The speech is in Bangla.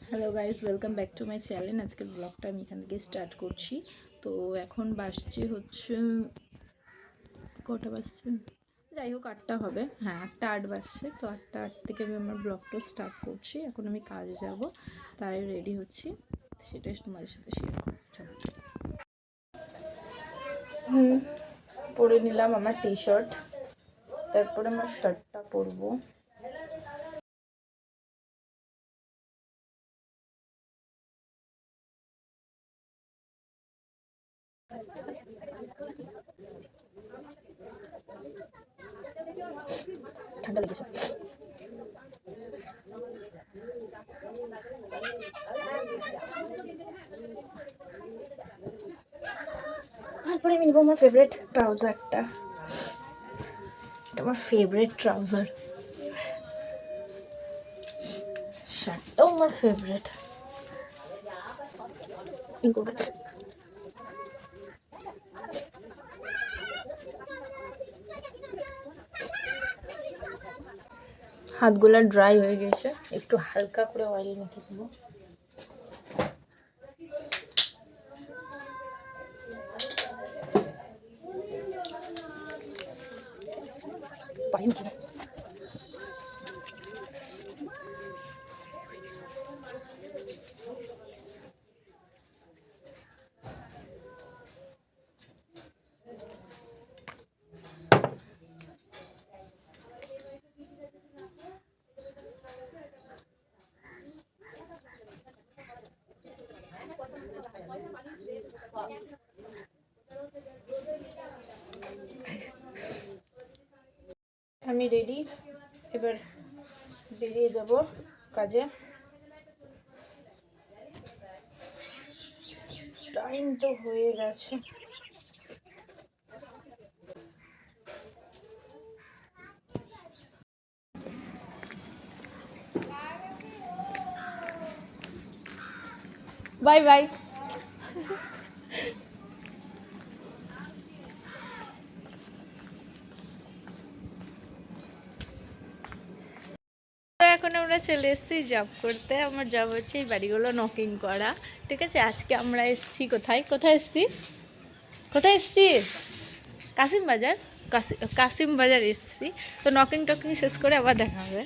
Hello guys, welcome back to my channel. আজকের ব্লগটা আমি এখান থেকে স্টার্ট করছি। তো এখন বাজছে হচ্ছে কটা বাজছে, যাই হোক 8টা হবে, হ্যাঁ 8টা 8 বাজছে। তো 8টা 8 থেকে আমি আমার ব্লগটা স্টার্ট করছি। এখন আমি কাজে যাব, তাই রেডি হচ্ছি, সেটাই তোমাদের সাথে শেয়ার করছি। পরে নিলাম আমার টি শার্ট, তারপরে আমার শার্টটা পরবো। ঠান্ডা লেগেছে। তারপরে আমি নিব আমার ফেভারিট ট্রাউজারটা। এটা আমার ফেভারিট ট্রাউজার, শার্টটাও আমার ফেভারিট। হাতগুলো ড্রাই হয়ে গেছে, একটু হালকা করে অয়েল মেখে দেবো। আমি রেডি, এবার বেরিয়ে যাব কাজে। টাইম তো হয়ে গেছে। Bye bye. এখন আমরা চলে এসেছি জব করতে। আমার জব হচ্ছে এই বাড়িগুলো নকিং করা, ঠিক আছে। আজকে আমরা এসেছি কোথায় এসেছি কাসিম বাজার। কাসিম বাজার এসেছি। তো নকিং টকিং শেষ করে আবার দেখা হবে।